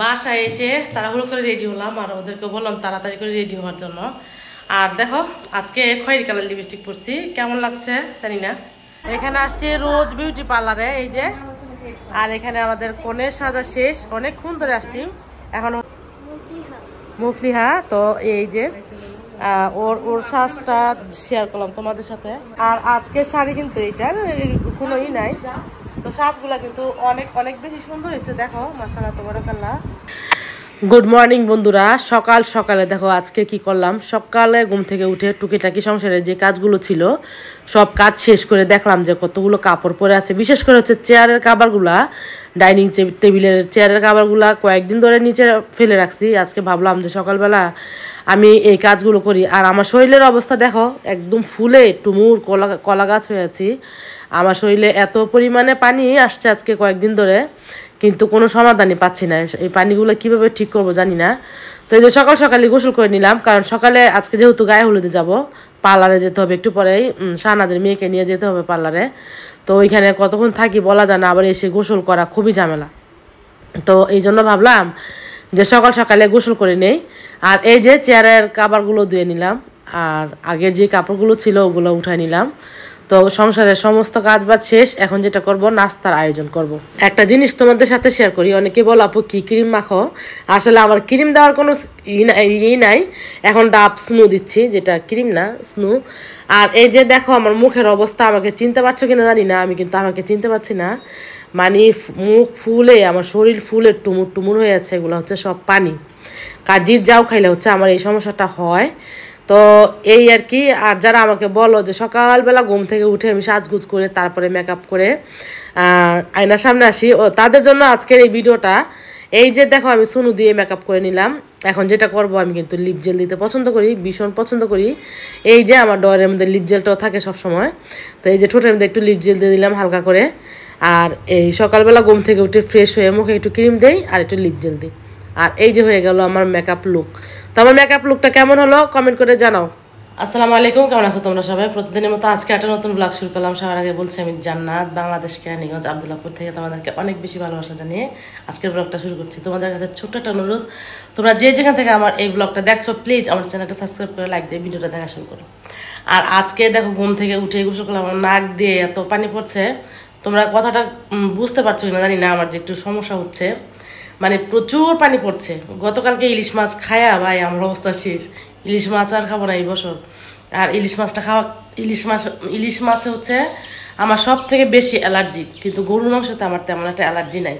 বাসায় এসে তাড়াহুড়ো করে রেডি হলাম আর ওদেরকে বললাম তাড়াতাড়ি করে রেডি হওয়ার জন্য। আর দেখো আজকে খয়েরি কালার লিপস্টিক পরছি, কেমন লাগছে জানি না। এখানে আসছে রোজ বিউটি পার্লারে, এই যে। আর এখানে আমাদের কনের সাজা শেষ, অনেকক্ষণ ধরে আসছি। এখন মুফলিহা তো এই যে ওর সাজটা শেয়ার করলাম তোমাদের সাথে। আর আজকের শাড়ি কিন্তু এটা কোনো নাই, তো সাজগুলা কিন্তু অনেক অনেক বেশি সুন্দর হয়েছে। দেখো মাশাআল্লাহ তাবারাকাল্লাহ। গুড মর্নিং বন্ধুরা, সকাল সকালে দেখো আজকে কি করলাম। সকালে ঘুম থেকে উঠে টুকিটাকি সংসারের যে কাজগুলো ছিল সব কাজ শেষ করে দেখলাম যে কতগুলো কাপড় পরে আছে। বিশেষ করে হচ্ছে চেয়ারের কাভারগুলা, ডাইনিং টেবিলের চেয়ারের কাভারগুলা কয়েকদিন ধরে নিচে ফেলে রাখছি। আজকে ভাবলাম যে সকালবেলা আমি এই কাজগুলো করি। আর আমার শরীরের অবস্থা দেখো, একদম ফুলে টুমুর কলা গাছ হয়ে আছি। আমার শরীরে এত পরিমাণে পানি আসছে আজকে কয়েকদিন ধরে, কিন্তু কোনো সমাধানই পাচ্ছি না। এই পানিগুলো কিভাবে ঠিক করব জানি না। তো এই যে সকাল সকালে গোসল করে নিলাম, কারণ সকালে আজকে যেহেতু গায়ে হলুদে যাব, পার্লারে যেতে হবে একটু পরেই। শাহনাজের মেয়েকে নিয়ে যেতে হবে পার্লারে। তো ওইখানে কতক্ষণ থাকি বলা যায় না, আবার এসে গোসল করা খুবই ঝামেলা। তো এই জন্য ভাবলাম যে সকাল সকালে গোসল করে নেই। আর এই যে চেয়ারের কাপড়গুলো ধুয়ে নিলাম, আর আগের যে কাপড়গুলো ছিল ওগুলো উঠাই নিলাম। তো সংসারের সমস্ত কাজ বাজ শেষ। এখন যেটা করব, নাস্তার আয়োজন করব। একটা জিনিস তোমাদের সাথে শেয়ার করি। অনেকে বলো আপু কি ক্রিম মাখো, আসলে আমার ক্রিম দেওয়ার কোনো ই নাই। এখন ডাব স্নু দিচ্ছি, যেটা ক্রিম না স্নু। আর এই যে দেখো আমার মুখের অবস্থা, আমাকে চিনতে পারছো কিনা জানি না, আমি কিন্তু আমাকে চিনতে পারছি না। মানে মুখ ফুলে, আমার শরীর ফুলে টুমুর টুমুর হয়ে আছে। এগুলো হচ্ছে সব পানি। কাজির যাও খাইলে হচ্ছে আমার এই সমস্যাটা হয়। তো এই আর কি। আর যারা আমাকে বলো যে সকালবেলা ঘুম থেকে উঠে আমি সাজগুজ করে তারপরে মেকআপ করে আয়নার সামনে আসি, ও তাদের জন্য আজকের এই ভিডিওটা। এই যে দেখো আমি সুনু দিয়ে মেকআপ করে নিলাম। এখন যেটা করব, আমি কিন্তু লিপ জেল দিতে পছন্দ করি, ভীষণ পছন্দ করি। এই যে আমার ডয়ের মধ্যে লিপ জেলটাও থাকে সব সময়। তো এই যে ঠোঁটের মধ্যে একটু লিপ জেল দিয়ে দিলাম হালকা করে। আর এই সকালবেলা ঘুম থেকে উঠে ফ্রেশ হয়ে মুখে একটু ক্রিম দেই আর একটু লিপ জেল দিই। আর এই যে হয়ে গেল আমার মেকআপ লুক। তো আমার মেকআপ লুকটা কেমন হলো কমেন্ট করে জানাও। আসসালামু আলাইকুম, কেমন আছো তোমরা সবাই? প্রতিদিনের মতো আজকে একটা নতুন ব্লগ শুরু করলাম। সবার আগে বলছি আমি জান্নাত, বাংলাদেশ কেরানীগঞ্জ আব্দুল্লাহপুর থেকে তোমাদেরকে অনেক বেশি ভালোবাসা জানিয়ে আজকের ব্লগটা শুরু করছি। তোমাদের কাছে ছোট্ট একটা অনুরোধ, তোমরা যে যেখান থেকে আমার এই ব্লগটা দেখছো প্লিজ আমার চ্যানেলটা সাবস্ক্রাইব করে লাইক দিয়ে ভিডিওটা দেখা শুরু করো। আর আজকে দেখো ঘুম থেকে উঠে গোসল করলাম, আমার নাক দিয়ে এত পানি পড়ছে। তোমরা কথাটা বুঝতে পারছো কিনা জানি না, আমার যে একটু সমস্যা হচ্ছে, মানে প্রচুর পানি পড়ছে। গতকালকে ইলিশ মাছ খায়া ভাই আমার অবস্থা শেষ। ইলিশ মাছ আর খাবো না এই বছর। আর ইলিশ মাছটা খাওয়া, ইলিশ মাছে হচ্ছে আমার সব থেকে বেশি অ্যালার্জি, কিন্তু গরুর মাংসতে আমার তেমন একটা অ্যালার্জি নাই।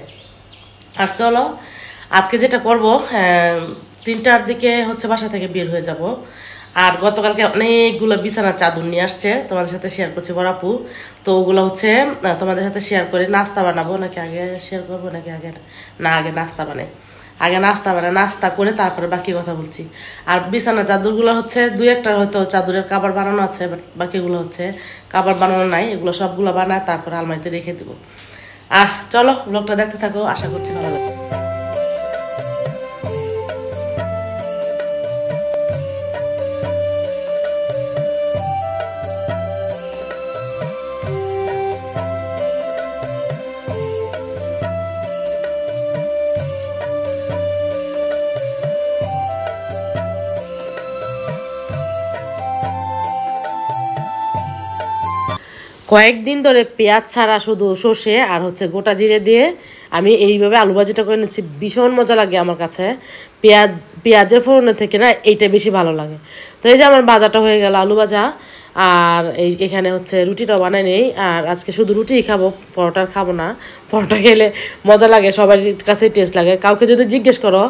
আর চলো আজকে যেটা করবো, 3টার দিকে হচ্ছে বাসা থেকে বের হয়ে যাব। আর গতকালকে অনেকগুলো বিছানার চাদর নিয়ে আসছে, তোমাদের সাথে শেয়ার করছি বরাপু। তো ওগুলো হচ্ছে তোমাদের সাথে শেয়ার করে নাস্তা বানাবো, নাকি আগে শেয়ার করবো নাকি আগে না, আগে নাস্তা বানাই। আগে নাস্তা বানাই, নাস্তা করে তারপরে বাকি কথা বলছি। আর বিছানার চাদরগুলো হচ্ছে 2-1টার হয়তো চাদরের কাবার বানানো আছে, বাট বাকিগুলো হচ্ছে কাবার বানানো নাই। এগুলো সবগুলো বানায় তারপরে আলমারিতে রেখে দেবো। আর চলো ব্লগটা দেখতে থাকো, আশা করছি ভালো লাগবে। কয়েকদিন ধরে পেঁয়াজ ছাড়া শুধু সর্ষে আর হচ্ছে গোটা জিরে দিয়ে আমি এইভাবে আলু ভাজিটা করে নিচ্ছি। ভীষণ মজা লাগে আমার কাছে। পেঁয়াজের ফোড়নের থেকে না এইটা বেশি ভালো লাগে। তো এই যে আমার ভাজাটা হয়ে গেল, আলু ভাজা। আর এই এখানে হচ্ছে রুটিটাও বানাই নেই। আর আজকে শুধু রুটিই খাবো, পরোটা খাবো না। পরোটা খেলে মজা লাগে, সবার কাছে টেস্ট লাগে। কাউকে যদি জিজ্ঞেস করো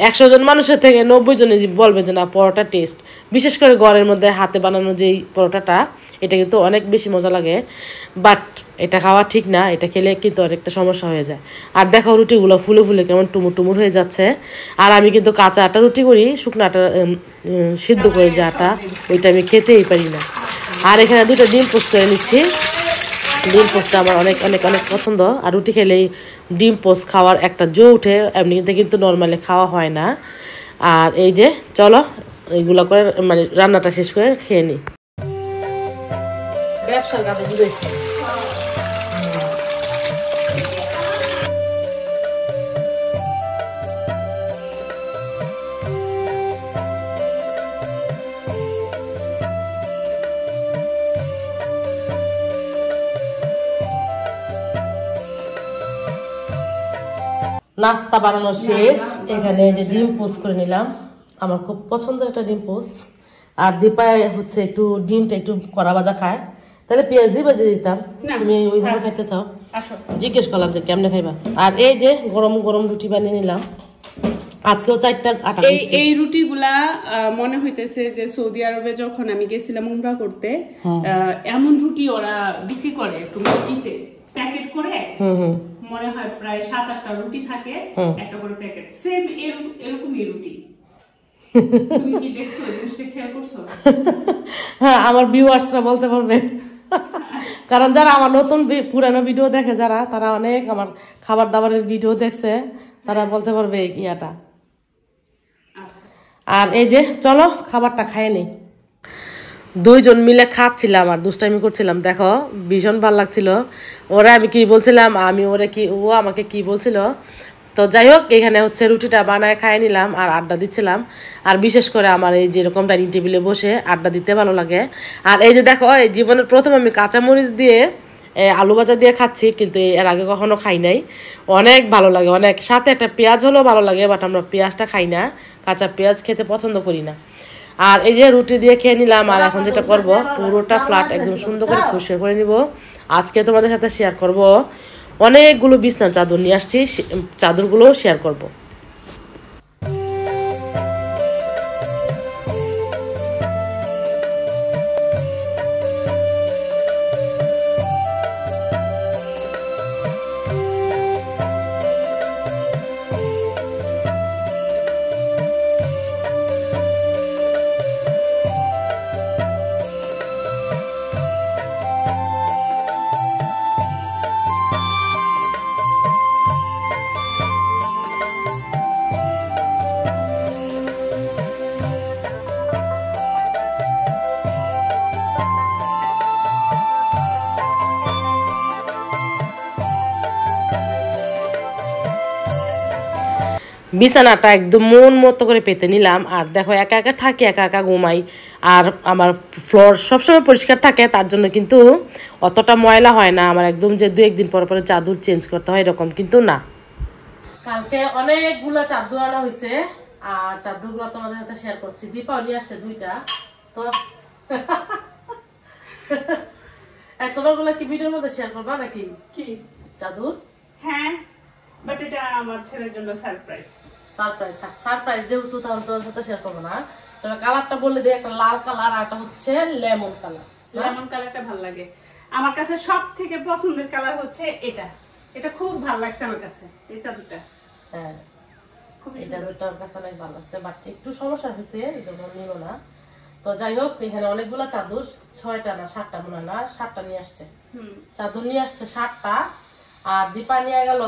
100 জন মানুষের থেকে 90 জনে বলবে যে না পরোটা টেস্ট। বিশেষ করে ঘরের মধ্যে হাতে বানানো যেই পরোটাটা, এটা কিন্তু অনেক বেশি মজা লাগে। বাট এটা খাওয়া ঠিক না, এটা খেলে কিন্তু অনেকটা সমস্যা হয়ে যায়। আর দেখো রুটিগুলো ফুলে ফুলে কেমন টুমুর টুমুর হয়ে যাচ্ছে। আর আমি কিন্তু কাঁচা আটা রুটি করি, শুকনো আটা সিদ্ধ করে যে আটা, ওইটা আমি খেতেই পারি না। আর এখানে 2টা ডিম পোস্ট করে নিচ্ছি। ডিম পোস্টটা আমার অনেক অনেক অনেক পছন্দ। আর রুটি খেলেই ডিম পোস্ট খাওয়ার একটা জো উঠে, এমনিতে কিন্তু নর্মালি খাওয়া হয় না। আর এই যে চলো এইগুলো করে মানে রান্নাটা শেষ করে খেয়ে নিই। ব্যবসার কাজে বুঝেছি। নাস্তা বানানো শেষ। এখানে যে ডিম পোস্ট করে নিলাম, আমার খুব পছন্দের একটা ডিম পোস্ট। আর দীপায় হচ্ছে একটু ডিমটা একটু কড়া ভাজা খায়, তাহলে পেঁয়াজ দিয়ে ভেজে দিতাম, তুমি ওইভাবে খাইতে চাও, জিজ্ঞেস করলাম যে কেমনে খাইবা। আর এই যে গরম গরম রুটি বানিয়ে নিলাম, আজকেও 4টা আটা। এই রুটিগুলা মনে হইতেছে যে সৌদি আরবে যখন আমি গেছিলাম উমরা করতে, এমন রুটি ওরা বিক্রি করে তোমার ইতে প্যাকেট করে, মনে হয় প্রায় 7-8টা রুটি থাকে একটা করে প্যাকেট, সেম এরকমই রুটি। তুমি কি দেখছো, জিনিসটা খেয়াল করছো? হ্যাঁ, আমার ভিউয়ার্সরা বলতে পারবে, কারণ যারা আমার নতুন পুরানো ভিডিও দেখে, যারা তারা অনেক আমার খাবার দাবারের ভিডিও দেখছে, তারা বলতে পারবে ইয়াটা। আর এই যে চলো খাবারটা খাই নি। 2 জন মিলে খাচ্ছিলাম আর দুষ্টামি করছিলাম, দেখো ভীষণ ভালো লাগছিল। ওরা আমি কি বলছিলাম, আমি ওরা কি, ও আমাকে কি বলছিল। তো যাই হোক, এখানে হচ্ছে রুটিটা বানায় খাই নিলাম আর আড্ডা দিচ্ছিলাম। আর বিশেষ করে আমার এই যেরকম ডাইনিং টেবিলে বসে আড্ডা দিতে ভালো লাগে। আর এই যে দেখো, এই জীবনের প্রথম আমি কাঁচামরিচ দিয়ে আলু ভাজা দিয়ে খাচ্ছি, কিন্তু এর আগে কখনো খাই নাই। অনেক ভালো লাগে, অনেক। সাথে একটা পেঁয়াজ হলেও ভালো লাগে, বাট আমরা পেঁয়াজটা খাই না, কাঁচা পেঁয়াজ খেতে পছন্দ করি না। আর এই যে রুটি দিয়ে খেয়ে নিলাম। আর এখন যেটা করব, পুরোটা ফ্ল্যাট একদম সুন্দর করে পরিষ্কার করে নিব। আজকে তোমাদের সাথে শেয়ার করব, অনেকগুলো বিছনার চাদর নিয়ে আসছি, চাদরগুলোও শেয়ার করব। বিছানাটা একদম মন মতো করে পেতে নিলাম। আর দেখো, একা একা থাকি, একা একা ঘুমাই, আর আমার ফ্লোর সবসময় পরিষ্কার থাকে, তার জন্য কিন্তু অতটা ময়লা হয় না আমার। একদম যে 2-1 দিন পর পরে চাদর চেঞ্জ করতে হয় এরকম কিন্তু না। কালকে অনেকগুলো চাদর আনা হয়েছে, আর চাদরগুলো তোমাদের সাথে শেয়ার করছি। দীপাবলি আসছে 2টা, তো তোমারগুলো কি ভিডিওর মধ্যে শেয়ার করবা নাকি? কি চাদর? হ্যাঁ, বাট এটা আমার ছেলের জন্য সারপ্রাইজ। সারপ্রাইজ যেহেতু, তাহলে তোমার সাথে শেয়ার করবো না। তবে কালারটা বললে দিই, একটা লাল কালার আর একটা হচ্ছে লেমন কালার। লেমন কালারটা ভালো লাগে আমার কাছে। সব থেকে পছন্দের কালার হচ্ছে এটা। এটা খুব ভালো লাগছে আমার কাছে, এই চাদরটা। হ্যাঁ, এই চাদরটা আমার কাছে অনেক ভালো লাগছে, বাট একটু সমস্যা হয়েছে, এই জন্য নিল না। তো যাই হোক, এখানে অনেকগুলো চাদর, 6টা না 7টা মনে হয়, না 7টা নিয়ে আসছে। চাদর নিয়ে আসছে 7টা, আর দীপা নিয়ে গেল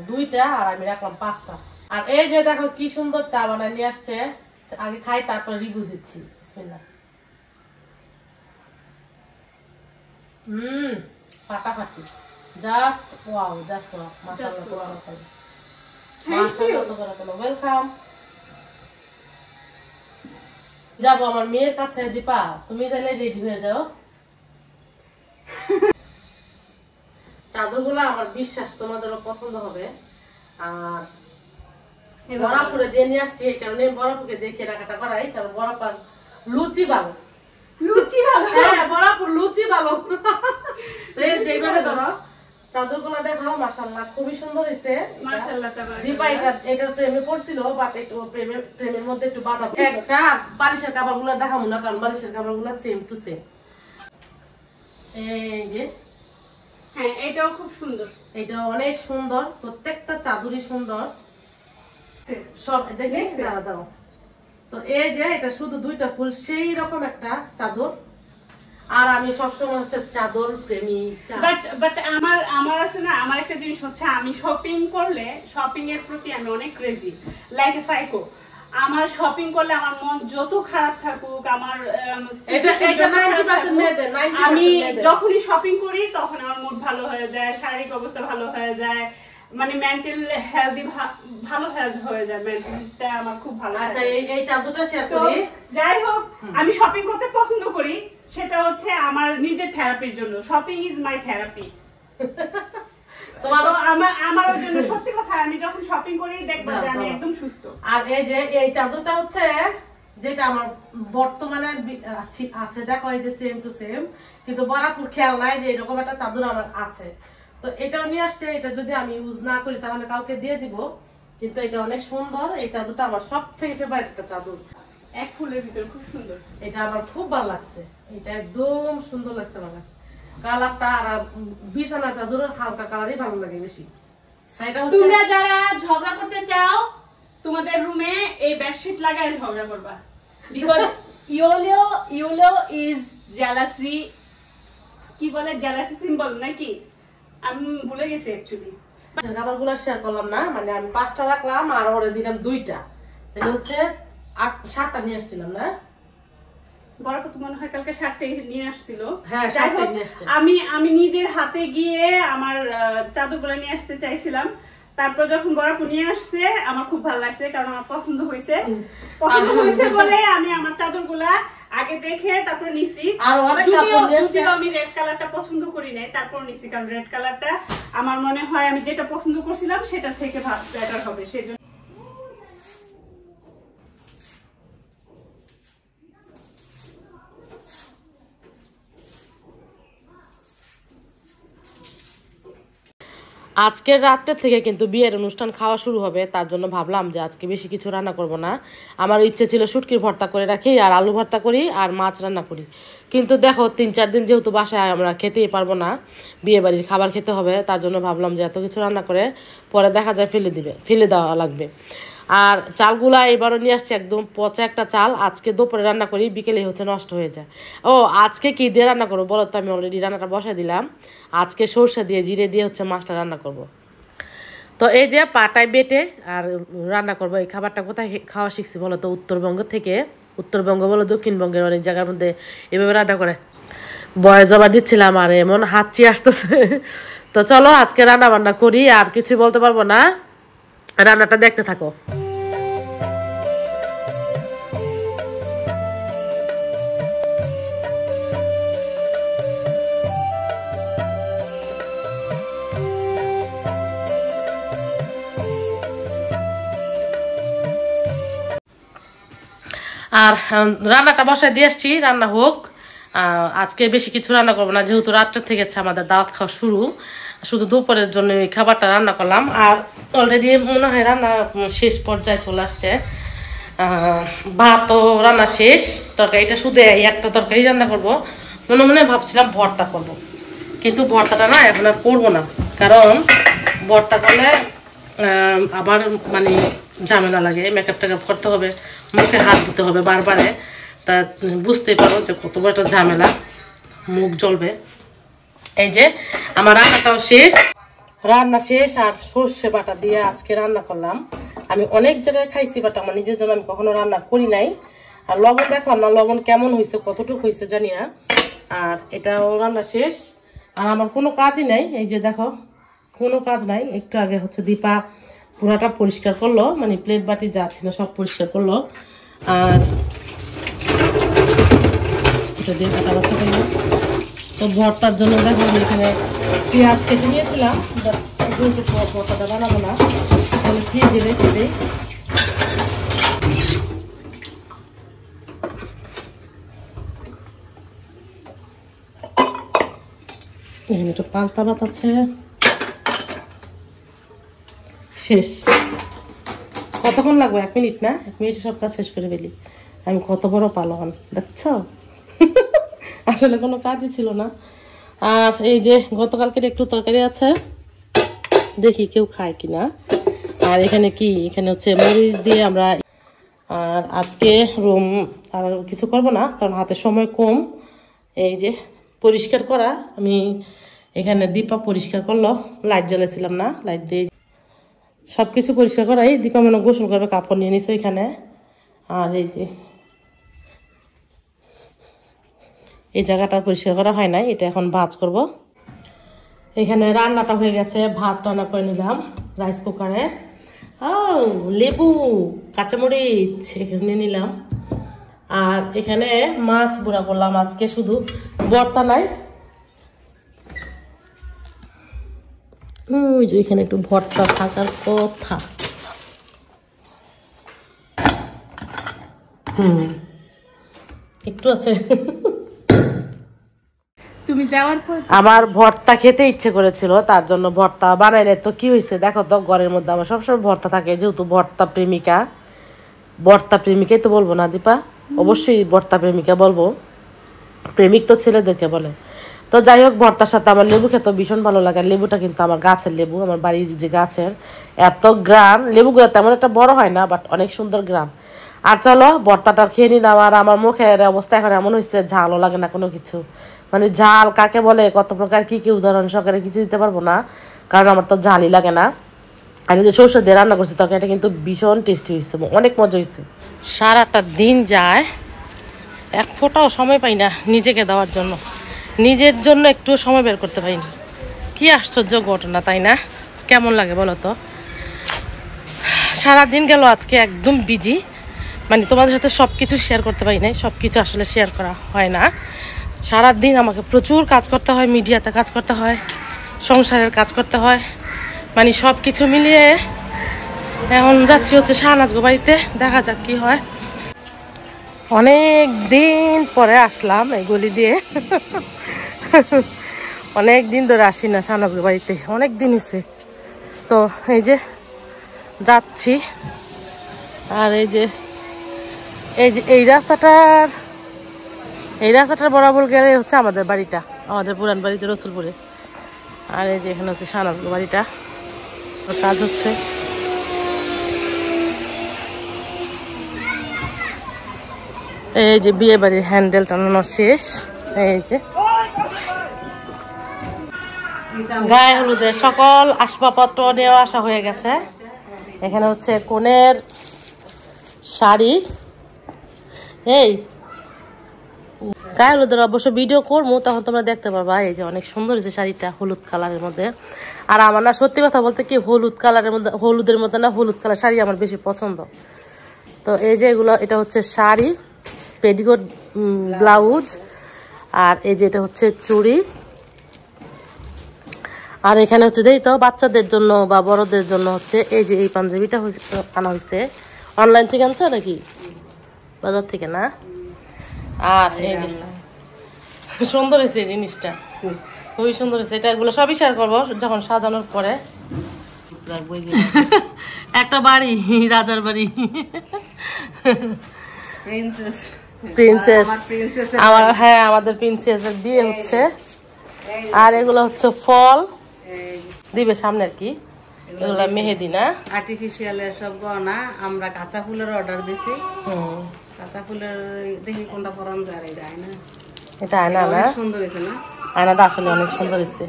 2টা, আর আমি রাখলাম 5টা। আর এই যে দেখো কি সুন্দর চা বানায় নিয়ে আসছে, আগে খাই তারপর রিভিউ দিচ্ছি। বিসমিল্লাহ। ফাটাফাটি, জাস্ট ওয়াও, জাস্ট ওয়াও, মাশাআল্লাহ, তাবারাকাল্লাহ, মাশাআল্লাহ, তাবারাকাল্লাহ। ওয়েলকাম। যাবো আমার মেয়ের কাছে। দীপা, তুমি তাহলে রেডি হয়ে যাও। চাদরগুলো আমার বিশ্বাস তোমাদেরও পছন্দ হবে। আর বরাপুরে দিয়ে নিয়ে আসছি, এই কারণে বরাপুরকে দেখে রাখাটা করাই, কারণ বরাপুর লুচি ভালো। হ্যাঁ, বরাপুর লুচি ভালো। যেভাবে ধরো চাদরগুলো দেখাও, মাশাআল্লাহ খুবই সুন্দর হয়েছে। দীপা এটার প্রেমে পড়ছিল, বাট একটু প্রেমের মধ্যে একটু বাধা। একটা বালিশের কাপড় গুলো দেখাবো না, কারণ বালিশের কাপড় গুলো সেম টু সেম। এই যে, হ্যাঁ, এটাও খুব সুন্দর, এটা অনেক সুন্দর, প্রত্যেকটা চাদরই সুন্দর সব। দেখে দাঁড়াও। তো এই যে এটা শুধু 2টা ফুল, সেই রকম একটা চাদর। আর আমি সবসময় হচ্ছে চাদর প্রেমী। বাট আমার আছে না, আমার একটা জিনিস হচ্ছে, আমি শপিং করলে, শপিং এর প্রতি আমি অনেক ক্রেজি, লাইক এ সাইকো। আমার শপিং করলে আমার মন যত খারাপ থাকুক, আমার আমি যখনই শপিং করি তখন আমার মুড ভালো হয়ে যায়, শারীরিক অবস্থা ভালো হয়ে যায়, মানে মেন্টাল হেলদি ভালো হয়ে যায়, মেন্টালটা আমার খুব ভালো। আচ্ছা, এই চাদরটা শেয়ার করি। যাই হোক, আমি শপিং করতে পছন্দ করি, সেটা হচ্ছে আমার নিজের থেরাপির জন্য। Shopping is my therapy. তোমার আমার জন্য সত্যি কথা, আমি যখন শপিং করি দেখবা যে আমি একদম সুস্থ। আর এই যে এই চাদরটা হচ্ছে যেটা আমার বর্তমানে আছে, দেখো এই যে সেম টু সেম, কিন্তু বরাপুর খেয়াল নাই যে এরকম একটা চাদর আমার আছে। তো এটাও নিয়ে আসছে, এটা যদি আমি ইউজ না করি তাহলে কাউকে দিয়ে দিব, কিন্তু এটা অনেক সুন্দর। এই চাদরটা আমার সব থেকে ফেভারিট একটা চাদর, এক ফুলের ভিতর খুব সুন্দর। এটা আমার খুব ভালো লাগছে, এটা একদম সুন্দর লাগছে আমার কাছে কালারটা। আর বিছানা চাদর হালকা কালারই ভালো লাগে বেশি। তোমরা যারা ঝগড়া করতে চাও তোমাদের রুমে এই বেডশিট লাগায় ঝগড়া করবা, বিকজ ইয়োলো ইজ জেলাসি, কি বলে জেলাসি সিম্বল নাকি, আমি ভুলে গেছি অ্যাকচুয়ালি। খাবারগুলো শেয়ার করলাম না, মানে আমি 5টা রাখলাম আর ওরে দিলাম 2টা, তাহলে হচ্ছে 7টা নিয়ে আসছিলাম না। বড় তো মনে হয় কালকে 7টাই নিয়ে আসছিল। হ্যাঁ, 7টাই নিয়ে আসছে। আমি নিজের হাতে গিয়ে আমার চাদরগুলো নিয়ে আসতে চাইছিলাম, তারপর যখন বড় নিয়ে আসছে আমার খুব ভালো লাগছে, কারণ আমার পছন্দ হয়েছে বলে আমি আমার চাদরগুলা আগে দেখে তারপর নিছি। আর অনেক কাপড় নিয়ে আসছে, আমি রেড কালারটা পছন্দ করি নাই, তারপর নিছি, কারণ রেড কালারটা আমার মনে হয় আমি যেটা পছন্দ করছিলাম সেটা থেকে বেটার হবে, সেজন্য। আজকের রাতটা থেকে কিন্তু বিয়ের অনুষ্ঠান খাওয়া শুরু হবে, তার জন্য ভাবলাম যে আজকে বেশি কিছু রান্না করব না। আমার ইচ্ছে ছিল শুটকির ভর্তা করে রাখি আর আলু ভর্তা করি আর মাছ রান্না করি, কিন্তু দেখো 3-4 দিন যেহেতু বাসায় আমরা খেতেই পারবো না, বিয়ে বাড়ির খাবার খেতে হবে, তার জন্য ভাবলাম যে এত কিছু রান্না করে পরে দেখা যায় ফেলে দেওয়া লাগবে। আর চালগুলা এবারও নিয়ে আসছে একদম পচা একটা চাল, আজকে দুপুরে রান্না করি, বিকেলে হচ্ছে নষ্ট হয়ে যায়। ও আজকে কি দিয়ে রান্না করবো বলো তো, আমি অলরেডি রান্নাটা বসাই দিলাম। আজকে সরষে দিয়ে জিরে দিয়ে হচ্ছে মাছটা রান্না করব। তো এই যে পাটায় বেটে আর রান্না করবো। এই খাবারটা কোথায় খাওয়া শিখছি বলো তো, উত্তরবঙ্গ থেকে। উত্তরবঙ্গ বলো দক্ষিণবঙ্গের অনেক জায়গার মধ্যে এভাবে রান্না করে। বয়স আবার দিচ্ছিলাম আর এমন হাঁচি আসতেছে। তো চলো আজকে রান্না বান্না করি, আর কিছু বলতে পারবো না, রান্নাটা দেখতে থাকো। আর রান্নাটা বসায় দিয়ে আসছি, রান্না হোক। আজকে বেশি কিছু রান্না করবো না, যেহেতু রাতটা থেকে আমাদের দাওয়াত খাওয়া শুরু, শুধু দুপুরের জন্য এই খাবারটা রান্না করলাম। আর অলরেডি মনে হয় রান্না শেষ পর্যায়ে চলে আসছে, ভাতও রান্না শেষ, তরকারিটা শুধু এই একটা তরকারি রান্না করবো। মনে ভাবছিলাম ভর্তা করব, কিন্তু ভর্তাটা না এখন আর করবো না, কারণ ভর্তা করলে আবার মানে ঝামেলা লাগে, মেকআপ টেকআপ করতে হবে, মুখে হাত ধুতে হবে বারবারে, তা বুঝতেই পারো যে কত বড় একটা ঝামেলা, মুখ জ্বলবে। এই যে আমার রান্নাটাও শেষ, রান্না শেষ। আর সর্ষে বাটা দিয়ে আজকে রান্না করলাম। আমি অনেক জায়গায় খাইছি, বাট আমার নিজের জন্য আমি কখনো রান্না করি নাই। আর লবণ দেখলাম না, লবণ কেমন হয়েছে কতটুকু হয়েছে জানি না। আর এটাও রান্না শেষ, আর আমার কোনো কাজই নাই। এই যে দেখো কোনো কাজ নাই, একটু আগে হচ্ছে দীপা পুরাটা পরিষ্কার করলো, মানে প্লেট বাটি যা ছিল সব পরিষ্কার করলো। আর এটা দিয়ে কাটা বাছা করলো। তো ভর্তার জন্য দেখো আমি এখানে পেঁয়াজ কেটে নিয়েছিলাম, ভর্তাটা বানাবো না, তাহলে ফ্রিজে রেখে দিই। এখানে একটু পান্তা ভাত আছে, শেষ। কতক্ষণ লাগবে? 1 মিনিট না? 1 মিনিটে সব কাজ শেষ করে ফেলি। আমি কত বড় পালোয়ান দেখছ। আসলে কোনো কাজই ছিল না। আর এই যে গতকালকের একটু তরকারি আছে, দেখি কেউ খায় কিনা। আর এখানে কি, এখানে হচ্ছে মরিচ দিয়ে আমরা। আর আজকে রুম আর কিছু করব না, কারণ হাতে সময় কম। এই যে পরিষ্কার করা, আমি এখানে দীপা পরিষ্কার করলো, লাইট জ্বালাইছিলাম না, লাইট দিয়ে সব কিছু পরিষ্কার করাই। দীপা মনে গোসল করবে, কাপড় নিয়ে নিছে এখানে। আর এই যে এই জায়গাটা পরিষ্কার করা হয় নাই, এটা এখন ভাজ করব। এখানে রান্নাটা হয়ে গেছে, ভাত রান্না করে নিলাম রাইস কুকারে। ও লেবু কাঁচামরিচ এখানে নিলাম। আর এখানে মাছ বুড়া করলাম আজকে, শুধু ভর্তা নাই, ওই যে এখানে একটু ভর্তা থাকার কথা। একটু আছে। তুমি যাওয়ার পর আমার ভর্তা খেতে ইচ্ছে করেছিল, তার জন্য ভর্তা বানাইলে তো কি হয়েছে দেখো তো, ঘরের মধ্যে আমার সবসময় ভর্তা থাকে, যেহেতু ভর্তা প্রেমিকাই তো বলবো না দীপা, অবশ্যই ভর্তা প্রেমিকা বলবো, প্রেমিক তো ছেলেদেরকে বলে। তো যাই হোক, ভর্তার সাথে আমার লেবু খেতে ভীষণ ভালো লাগে। লেবুটা কিন্তু আমার গাছের লেবু, আমার বাড়ির যে গাছের, এত গ্রাম, লেবুগুলো তেমন একটা বড় হয় না, বাট অনেক সুন্দর গ্রাম। আর চলো ভর্তাটা খেয়ে নিলাম। আর আমার মুখের অবস্থা এখন এমন হয়েছে, ঝালও লাগে না কোনো কিছু, মানে ঝাল কাকে বলে, কত প্রকার কি কি উদাহরণ সহকারে কিছু দিতে পারবো না, কারণ আমার তো ঝালই লাগে না। আর এই যে সরষে দিয়ে রান্না করছি তরকারিটা কিন্তু ভীষণ টেস্টি হয়েছে, অনেক মজা হয়েছে। সারাটা দিন যায়, এক ফোঁটাও সময় পাই না নিজেকে দেওয়ার জন্য, নিজের জন্য একটু সময় বের করতে পারি না। কি আশ্চর্য ঘটনা, তাই না? কেমন লাগে বলো তো? সারাদিন গেল আজকে একদম বিজি, মানে তোমাদের সাথে সব কিছু শেয়ার করতে পারি নাই, সব কিছু আসলে শেয়ার করা হয় না। সারাদিন আমাকে প্রচুর কাজ করতে হয়, মিডিয়াতে কাজ করতে হয়, সংসারের কাজ করতে হয়, মানে সব কিছু মিলিয়ে এখন যাচ্ছি হচ্ছে শাহনাজগো বাড়িতে, দেখা যাক কি হয়। অনেক দিন পরে আসলাম এই গলি দিয়ে। অনেক দিন ধরে আসি না শাহনাজগো বাড়িতে, অনেক দিন হয়েছে। তো এই যে যাচ্ছি, আর এই যে এই রাস্তাটার বরাবর গেলে হচ্ছে আমাদের বাড়িটা, আমাদের পুরান বাড়িতে রসুলপুরে। আর এই যে এখানে হচ্ছে শাহনাজগো বাড়িটা, কাজ হচ্ছে। এই যে বিয়ে বাড়ির হ্যান্ডেল টানানো শেষ, এই যে গায়ে হলুদের সকল আসবাবপত্র নেওয়া আসা হয়ে গেছে। এখানে হচ্ছে কনের শাড়ি, এই গায়ে হলুদের অবশ্য ভিডিও করবো, তখন তোমরা দেখতে পারবা। এই যে অনেক সুন্দর হয়েছে শাড়িটা, হলুদ কালারের মধ্যে। আর আমার না সত্যি কথা বলতে কি, হলুদ কালারের মধ্যে, হলুদের মধ্যে না, হলুদ কালার শাড়ি আমার বেশি পছন্দ। তো এই যে এগুলো, এটা হচ্ছে শাড়ি, পেটিকোট, ব্লাউজ, আর এই যে এটা হচ্ছে চুড়ি। আর এখানে হচ্ছে দেই তো বাচ্চাদের জন্য বা বড়দের জন্য হচ্ছে এই যে এই পাঞ্জাবিটা আনা হয়েছে। অনলাইন থেকে আনছো নাকি বাজার থেকে? না। আর এই যে সুন্দর হয়েছে এই জিনিসটা, খুবই সুন্দর হয়েছে। এটা এগুলো সবই শেয়ার করবো যখন সাজানোর পরে। একটা বাড়ি, রাজার বাড়ি, প্রিন্সেস আমার, হ্যাঁ আমাদের প্রিন্সেসের বিয়ে হচ্ছে। আর এগুলো হচ্ছে ফল দিবে সামনে আর কি, এগুলো মেহেদি না, আর্টিফিশিয়াল সব গহনা। আমরা কাঁচা ফুলের অর্ডার দিছি, কাঁচা ফুলের দেখি কোনটা পরান যায়। এটা আয়না, এটা আয়না না, সুন্দর হয়েছে না? আয়নাটা আসলে অনেক সুন্দর হয়েছে,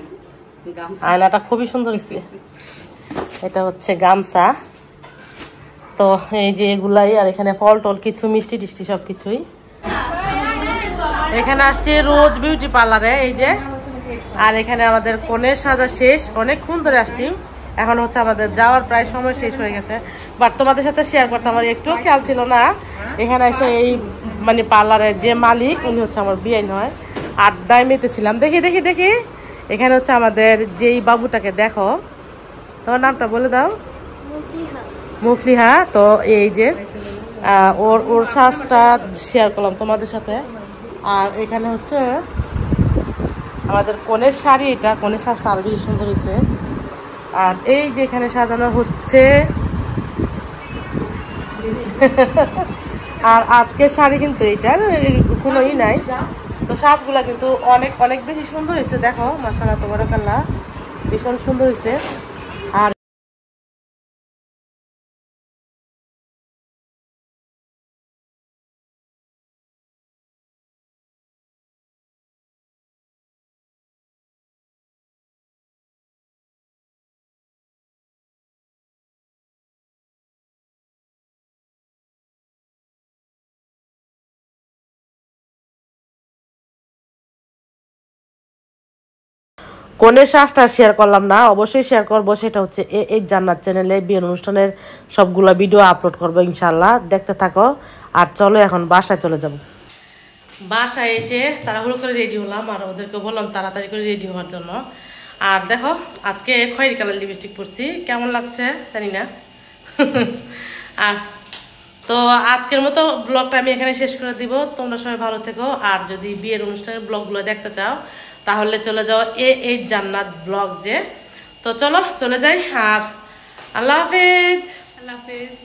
আয়নাটা খুবই সুন্দর হয়েছে। এটা হচ্ছে গামছা। তো এই যে এগুলাই, আর এখানে ফল টল কিছু, মিষ্টি টিষ্টি সব কিছুই। এখানে আসছে রোজ বিউটি পার্লারে, এই যে। আর এখানে আমাদের কনের সাজা শেষ, অনেকক্ষণ ধরে আসছি, এখন হচ্ছে আমাদের যাওয়ার প্রায় সময় শেষ হয়ে গেছে। বাট তোমাদের সাথে শেয়ার করতে আমার একটু খেয়াল ছিল না। এখানে এসে এই মানে পার্লারের যে মালিক, উনি হচ্ছে আমার বিয়ে নয়, আড্ডায় মেতেছিলাম। দেখি দেখি দেখি, এখানে হচ্ছে আমাদের যেই বাবুটাকে দেখো, তোমার নামটা বলে দাও। মুফলিহা। তো এই যে ওর সাজটা শেয়ার করলাম তোমাদের সাথে। আর এখানে হচ্ছে আমাদের কনের শাড়ি, এটা কনের সাজটা আরো বেশি সুন্দর হয়েছে। আর এই যে এখানে সাজানো হচ্ছে, আর আজকের শাড়ি কিন্তু এটা কোনোই নাই, তো সাজগুলা কিন্তু অনেক অনেক বেশি সুন্দর হয়েছে। দেখো মাশাআল্লাহ তাবারাকাল্লাহ, ভীষণ সুন্দর হয়েছে। আর কনের সাজটা শেয়ার করলাম না, অবশ্যই শেয়ার করবো। সেটা হচ্ছে এই জান্নাত চ্যানেলে বিয়ের অনুষ্ঠানের সবগুলা ভিডিও আপলোড করবো ইনশাল্লাহ, দেখতে থাকো। আর চলো এখন বাসায় চলে যাব। বাসায় এসে তাড়াহুড়ো করে রেডি হলাম, আর ওদেরকে বললাম তাড়াতাড়ি করে রেডি হওয়ার জন্য। আর দেখো আজকে খয়েরি কালার লিপস্টিক পরছি, কেমন লাগছে জানি না। আর তো আজকের মতো ব্লগটা আমি এখানে শেষ করে দিব। তোমরা সবাই ভালো থেকো। আর যদি বিয়ের অনুষ্ঠানের ব্লগগুলো দেখতে চাও তাহলে চলে যাও এই জান্নাত ব্লগ যে। তো চলো চলে যাই। আর আল্লাহ হাফেজ। আল্লাহ হাফেজ।